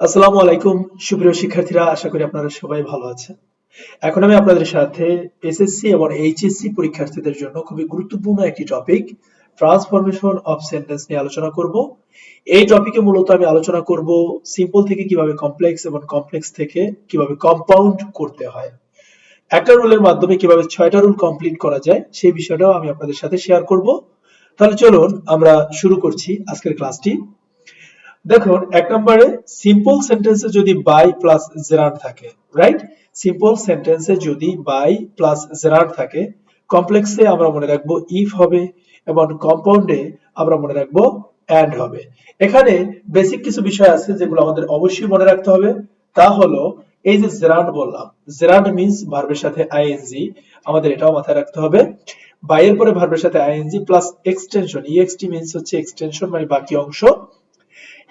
আসসালামু আলাইকুম সুপ্রিয় শিক্ষার্থীরা, আশা করি আপনারা সবাই ভালো আছেন। এখন আমি আপনাদের সাথে এসএসসি এবং এইচএসসি পরীক্ষার্থীদের জন্য খুবই গুরুত্বপূর্ণ একটি টপিক ট্রান্সফরমেশন অফ সেন্টেন্স নিয়ে আলোচনা করব। এই টপিকে মূলত আমি আলোচনা করব সিম্পল থেকে কিভাবে কমপ্লেক্স এবং কমপ্লেক্স থেকে কিভাবে কম্পাউন্ড করতে হয়। একটা রুলের মাধ্যমে কিভাবে 6টা রুল কমপ্লিট করা যায় সেই বিষয়টাও আমি আপনাদের সাথে শেয়ার করব। তাহলে চলুন আমরা শুরু করছি আজকের ক্লাসটি। দেখুন, এক নম্বরে সিম্পল সেন্টেন্সে যদি বাই প্লাস জেরান্ড থাকে, রাইট? সিম্পল সেন্টেন্সে যদি বাই প্লাস জেরান্ড থাকে, কমপ্লেক্সে আমরা মনে রাখবো ইফ হবে এবং কম্পাউন্ডে আমরা মনে রাখবো এন্ড হবে। এখানে বেসিক কিছু বিষয় আছে যেগুলো আমাদের অবশ্যই মনে রাখতে হবে। তা হলো এই যে জেরান্ড বললাম, জেরান্ড মিন্স ভার্বের সাথে আইএনজি, আমাদের এটাও মাথায় রাখতে হবে। বাইয়ের পরে ভার্বের সাথে ING plus extension, EXT means হচ্ছে এক্সটেনশন, মানে বাকি অংশ।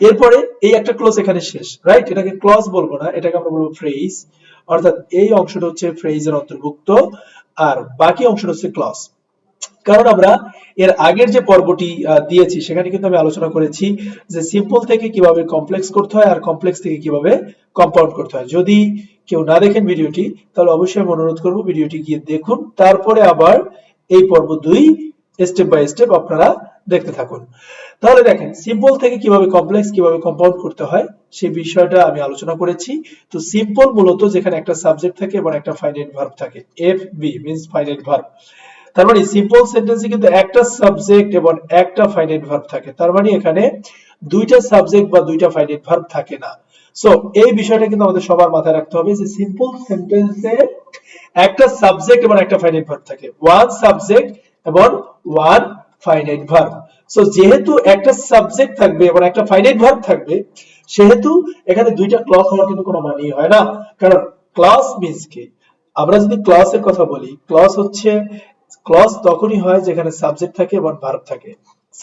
এরপরে এই একটা ক্লজ এখানে শেষ, রাইট? এটাকে ক্লজ বলবো না, এটাকে আমরা বলবো ফ্রেজ, অর্থাৎ এই অংশটা হচ্ছে ফ্রেজের অন্তর্ভুক্ত আর বাকি অংশটা হচ্ছে ক্লজ। কারণ আমরা এর আগের যে পর্বটি দিয়েছি সেখানে কিন্তু আমি আলোচনা করেছি যে সিম্পল থেকে কিভাবে কমপ্লেক্স করতে হয় আর কমপ্লেক্স থেকে কিভাবে কম্পাউন্ড করতে হয়। যদি কেউ না দেখেন ভিডিওটি, তাহলে অবশ্যই আমি অনুরোধ করবো ভিডিওটি গিয়ে দেখুন, তারপরে আবার এই পর্ব 2 স্টেপ বাই স্টেপ আপনারা দেখতে থাকুন। তাহলে দেখেন, সিম্পল থেকে কিভাবে কমপ্লেক্স কিভাবে কম্পাউন্ড করতে হয় সেই বিষয়টা আমি আলোচনা করেছি। তো সিম্পল মূলত যেখানে একটা সাবজেক্ট থাকে এবং একটা ফাইনাইট ভার্ব থাকে, F B means finite verb. তার মানে সিম্পল সেন্টেন্সে কিন্তু একটা সাবজেক্ট এবং একটা ফাইনাইট ভার্ব থাকে। তার মানে এখানে দুইটা সাবজেক্ট বা দুইটা ফাইনাইট ভার্ব থাকে না। সো এই বিষয়টা কিন্তু আমাদের সবার মাথায় রাখতে হবে যে সিম্পল সেন্টেন্সে একটা সাবজেক্ট এবং একটা ফাইনাইট ভার্ব থাকে, ওয়ান সাবজেক্ট এবং ওয়ান ফাইনাইট ভার্ব। সো যেহেতু একটা সাবজেক্ট থাকবে এবং একটা ফাইনাইট ভার্ব থাকবে, সেহেতু এখানে দুইটা ক্লজ হওয়ার কিন্তু কোনো মানেই হয় না। কারণ ক্লজ মিন্স কি, আমরা যদি ক্লজের কথা বলি, ক্লজ হচ্ছে ক্লজ তখনই হয় যেখানে সাবজেক্ট থাকে এবং ভার্ব থাকে।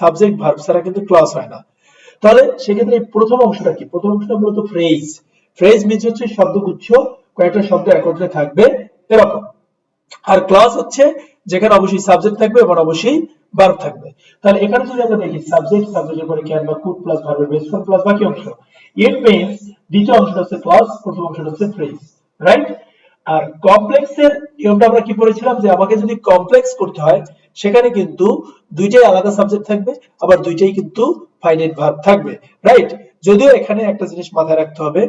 সাবজেক্ট ভার্ব ছাড়া কিন্তু ক্লজ হয় না। তাহলে সেক্ষেত্রে প্রথম অংশটা কি? প্রথম অংশটা মূলত ফ্রেজ। ফ্রেজ মিন্স হচ্ছে শব্দগুচ্ছ, কয়েকটা শব্দ একত্রে থাকবে এরকম। আর ক্লজ হচ্ছে যেখানে অবশ্যই সাবজেক্ট থাকবে এবং অবশ্যই ভার্ব থাকবে। তাহলে এখানে যদি আমরা দেখি সাবজেক্ট, সাবজেক্টের পরে ক্যান বা কুড প্লাস ভার্বের বেস ফর্ম প্লাস বাকি অংশ, ইট মিন্স দ্বিতীয় অংশটা হচ্ছে ক্লজ, প্রথম অংশটা হচ্ছে ফ্রেজ, রাইট? আর কমপ্লেক্সের নিয়মটা আমরা কি পড়েছিলাম যে আমাকে যদি কমপ্লেক্স করতে হয় সেখানে কিন্তু দুইটাই আলাদা সাবজেক্ট থাকবে, আবার দুইটাই কিন্তু ফাইনাইট ভার্ব থাকবে, রাইট? যদিও এখানে একটা জিনিস মাথায় রাখতে হবে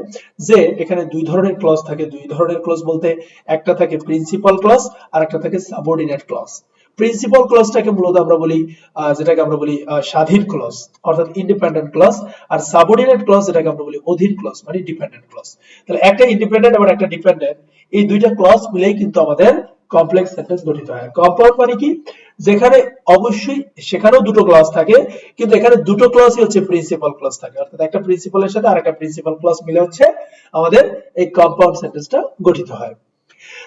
যে এখানে দুই ধরনের ক্লজ থাকে। দুই ধরনের ক্লজ বলতে একটা থাকে প্রিন্সিপাল ক্লজ আর একটা থাকে সাবঅর্ডিনেট ক্লজ। প্রিন্সিপাল ক্লজটাকে মূলত আমরা বলি যেটাকে আমরা বলি স্বাধীন ক্লজ, অর্থাৎ ইন্ডিপেন্ডেন্ট ক্লজ। আর সাবঅর্ডিনেট ক্লজ যেটাকে আমরা বলি অধীন ক্লজ, মানে ডিপেন্ডেন্ট ক্লজ। তাহলে একটা ইন্ডিপেন্ডেন্ট এবং একটা ডিপেন্ডেন্ট, এই দুইটা ক্লজ মিলেই কিন্তু আমাদের কমপ্লেক্স সেন্টেন্স গঠিত হয়। কম্পাউন্ড মানে কি? যেখানে অবশ্যই সেখানেও দুটো ক্লজ থাকে, কিন্তু এখানে দুটো ক্লজই হচ্ছে প্রিন্সিপাল ক্লজ থাকে, অর্থাৎ একটা প্রিন্সিপালের সাথে আরেকটা প্রিন্সিপাল ক্লজ মিলে হচ্ছে আমাদের এই কম্পাউন্ড সেন্টেন্সটা গঠিত হয়।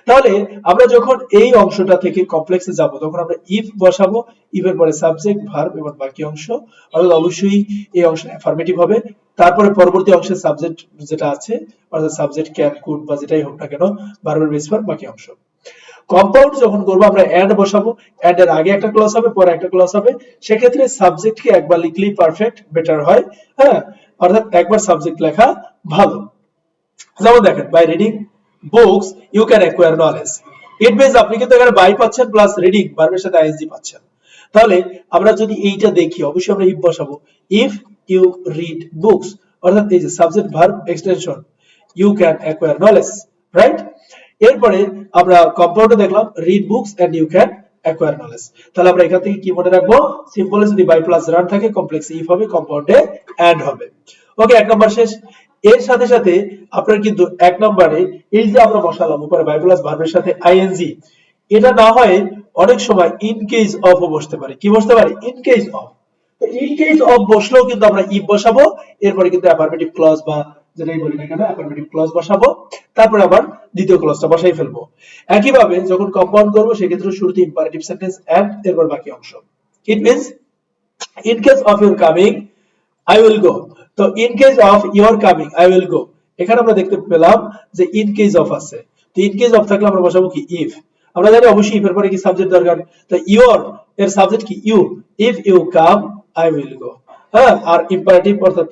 তাহলে আমরা যখন এই অংশটা থেকে কমপ্লেক্সে যাব তখন আমরা ইফ বসাবো, ইফের পরে সাবজেক্ট ভার্ব এবং বাকি অংশ, অর্থাৎ অবশ্যই এই অংশ অ্যাফার্মেটিভ হবে। তারপরে পরবর্তী অংশে সাবজেক্ট যেটা আছে, অর্থাৎ সাবজেক্ট ক্যান কুড বা যেটাই হোক না কেন, ভার্বের বেস ফর্ম বাকি অংশ। কম্পাউন্ড যখন করবো আমরা এন্ড বসাবো, এন্ড এর আগে একটা ক্লজ হবে পরে একটা ক্লজ হবে। সেক্ষেত্রে সাবজেক্টকে একবার লিখলেই পারফেক্ট বেটার হয়, হ্যাঁ, অর্থাৎ একবার সাবজেক্ট লেখা ভালো। যেমন দেখেন, by reading books you can acquire knowledge. It means আপনি কিন্তু এখানে বাই পাচ্ছেন প্লাস রিডিং ভার্বের সাথে আইএনজি পাচ্ছেন। তাহলে আমরা যদি এইটা দেখি, অবশ্যই আমরা ইফ বসাবো। ইফ ইউ রিড বুকস, অর্থাৎ এই যে subject verb extension, you can acquire knowledge, right? এরপরে আমরা কম্পাউন্ডে দেখলাম read books and you can acquire knowledge. তাহলে আমরা এখান থেকে কি মনে রাখবো? সিম্পলে যদি বাই প্লাস রান থাকে, কমপ্লেক্সে ইফ হবে, কম্পাউন্ডে এন্ড হবে। ওকে, এক নাম্বার শেষ। এর সাথে সাথে আপনার কিন্তু এক নম্বরে এই যে আমরা বসালাম উপরে বাই প্লাস ভার্বের সাথে আইএনজি, এটা না হয় অনেক সময় ইন কেস অফ ও বসতে পারে। কি বসতে পারে? In case of. তো ইন কেস অফ বসলেও কিন্তু আমরা ইফ বসাবো, এরপরে কিন্তু অ্যাফার্মেটিভ ক্লজ বা যেটাই বলি না কেন অ্যাফার্মেটিভ ক্লজ বসাবো, তারপরে আবার দ্বিতীয় ক্লজটা বসাই ফেলবো। একইভাবে যখন কম্পাউন্ড করবো সেক্ষেত্রে শুরুতে ইম্পারেটিভ সেন্টেন্স এন্ড এরপর বাকি অংশ। It means in case of your coming I will go. তো in case of your coming I will go, এখানে আমরা দেখতে পেলাম যে in case of আছে। তো in case of থাকলে আমরা বসাবো কি? if। আমরা জানি অবশ্যই if এর পরে কি সাবজেক্ট দরকার, তো your এর সাবজেক্ট কি? you। if you come I will go। হ্যাঁ, আর ইম্পারেটিভ অর্থাৎ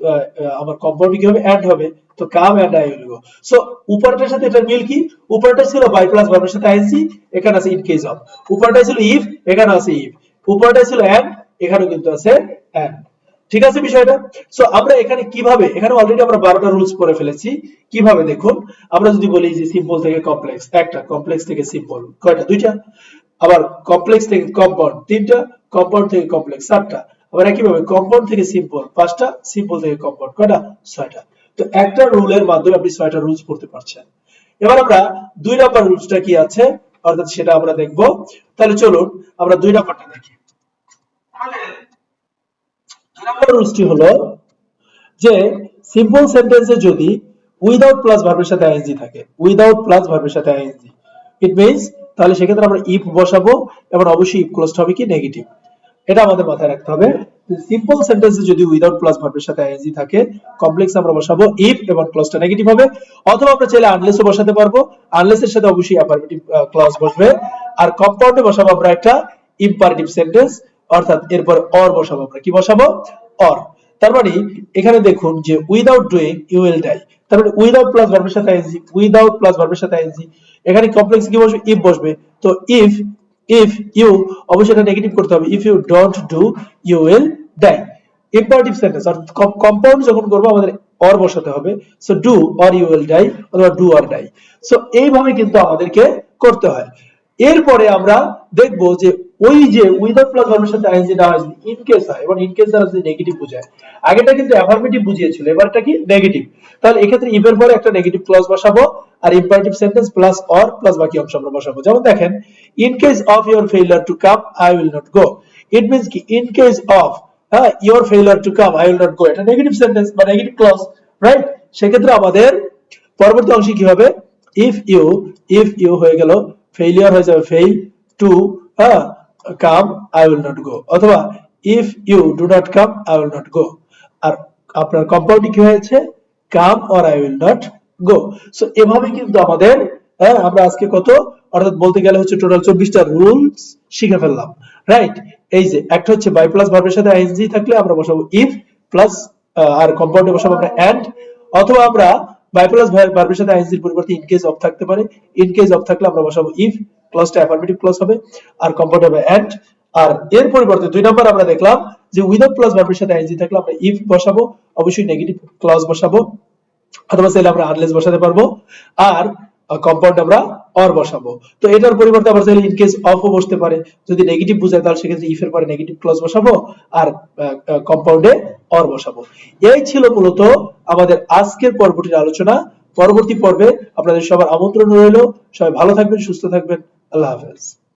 আমার কম্পাউন্ড কি হবে? and হবে। তো come and I will go. So উপরটার সাথে এটার মিল কি? উপরটা ছিল বাই প্লাস ভার্বের সাথে আইএনজি, এখানে আছে ইন কেস অফ। উপরটা ছিল ইফ, এখানে আছে ইফ। উপরটা ছিল এন্ড, এখানেও কিন্তু আছে এন্ড। ঠিক আছে বিষয়টা? সো আমরা এখানে কিভাবে, এখানে অলরেডি আমরা 12টা রুলস পড়ে ফেলেছি। কিভাবে দেখুন, আমরা যদি বলি যে সিম্পল থেকে কমপ্লেক্স একটা, কমপ্লেক্স থেকে সিম্পল কয়টা? দুইটা। আবার কমপ্লেক্স থেকে কম্পাউন্ড তিনটা, কম্পাউন্ড থেকে কমপ্লেক্স চারটা। আবার একইভাবে কম্পাউন্ড থেকে সিম্পল পাঁচটা, সিম্পল থেকে কম্পাউন্ড কয়টা? ছয়টা। তো একটা রুলের মাধ্যমে আপনি 6টা রুলস পড়তে পারছেন। এবার আমরা 2 নাম্বার রুলসটা কি আছে অর্থাৎ সেটা আমরা দেখব। তাহলে চলুন আমরা 2 নাম্বারটা দেখি। তাহলে 2 নাম্বার রুলসটি হলো যে সিম্পল সেন্টেন্সে যদি উইদাউট প্লাস ভার্বের সাথে আইএনজি থাকে, উইদাউট প্লাস ভার্বের সাথে আইএনজি, ইট মিন্স তাহলে সেক্ষেত্রে আমরা ইফ বসাবো এবং অবশ্যই ইফ ক্লোজটা হবে কি? নেগেটিভ। এটা আমাদের মাথায় রাখতে হবে। সিম্পল সেন্টেন্সে যদি উইদাউট প্লাস ভার্বের সাথে আইএনজি থাকে, কমপ্লেক্স আমরা বসাবো ইফ এবং ক্লজটা নেগেটিভ হবে। অথবা আমরা চাইলে আনলেসও বসাতে পারবো, আনলেস এর সাথে অবশ্যই অ্যাফার্মেটিভ ক্লজ বসবে। আর কম্পাউন্ডে বসাবো আমরা একটা ইম্পারেটিভ সেন্টেন্স, অর্থাৎ এরপর অর বসাবো। আমরা কি বসাবো? অর। তার মানে এখানে দেখুন যে without doing you will die, তার মানে উইদাউট প্লাস ভার্বের সাথে আইএনজি, উইদাউট প্লাস ভার্বের সাথে আইএনজি, এখানে কমপ্লেক্স কি বসবে? ইফ বসবে। তো ইফ ইউ, অবশ্যই এটা নেগেটিভ করতে হবে, if you don't do you will die. Imperative sentence অর্থাৎ কম্পাউন্ড যখন করব আমাদের অর বসাতে হবে। So do or you will die অথবা ডু অর ডাই। সো এইভাবে কিন্তু আমাদেরকে করতে হয়। এরপরে আমরা দেখব যে ওই যে উইদাউট প্লাস ভার্বের সাথে আইএনজি না হয় ইন কেস হয়, এবং ইন কেস দ্বারা যদি নেগেটিভ বোঝায়। আগেটা কিন্তু অ্যাফার্মেটিভ বুঝিয়েছিল, এবারটা কি? নেগেটিভ। তাহলে এক্ষেত্রে ইফ এর পরে একটা নেগেটিভ ক্লজ বসাবো আর imperative sentence plus or plus বাকি অংশ আমরা বসাবো। যেমন দেখেন, in case of your failure to come I will not go. It means কি? In case of your failure to come I will not go, এটা নেগেটিভ সেন্টেন্স বা negative clause, right? সেক্ষেত্রে আমাদের পরবর্তী অংশে কি হবে? ইফ ইউ হয়ে গেল, ফেইলিউর হয়ে যাবে fail, to come I will not go, অথবা if you do not come I will not go. আর আপনার কম্পাউন্ডে কি হয়েছে? Come or I will not go. So এভাবে কিন্তু আমাদের আমরা আজকে কত, অর্থাৎ বলতে গেলে হচ্ছে টোটাল 24টা রুলস শিখে ফেললাম, রাইট? এই যে একটা হচ্ছে বাই প্লাস ভার্বের সাথে আইএনজি থাকলে আমরা বসাবো ইফ প্লাস, আর কম্পাউন্ডে বসাবো আমরা এন্ড, অথবা আমরা বাই প্লাস ভার্বের সাথে আইএনজির পরিবর্তে ইন কেস অফ থাকতে পারে, ইন কেস অফ থাকলে আমরা বসাবো ইফ, ক্লজটা অ্যাফার্মেটিভ ক্লজ হবে, আর কম্পাউন্ড হবে এন্ড। আর এর পরিবর্তে 2 নাম্বার আমরা দেখলাম যে উইদাউট প্লাস ভার্বের সাথে আইএনজি থাকলে আমরা ইফ বসাবো, অবশ্যই নেগেটিভ ক্লজ বসাবো, অথবা চাইলে আমরা আনলেস বসাতে পারবো, আর কম্পাউন্ড আমরা অর বসাবো। তো এটার পরিবর্তে আবার চাইলে ইন কেস অফও বসতে পারে, যদি নেগেটিভ বোঝায় তাহলে সেক্ষেত্রে ইফ এর পরে নেগেটিভ ক্লজ বসাবো আর কম্পাউন্ডে অর বসাবো। এই ছিল মূলত আমাদের আজকের পর্বটির আলোচনা। পরবর্তী পর্বে আপনাদের সবার আমন্ত্রণ রইল। সবাই ভালো থাকবেন, সুস্থ থাকবেন। আল্লাহ হাফেজ।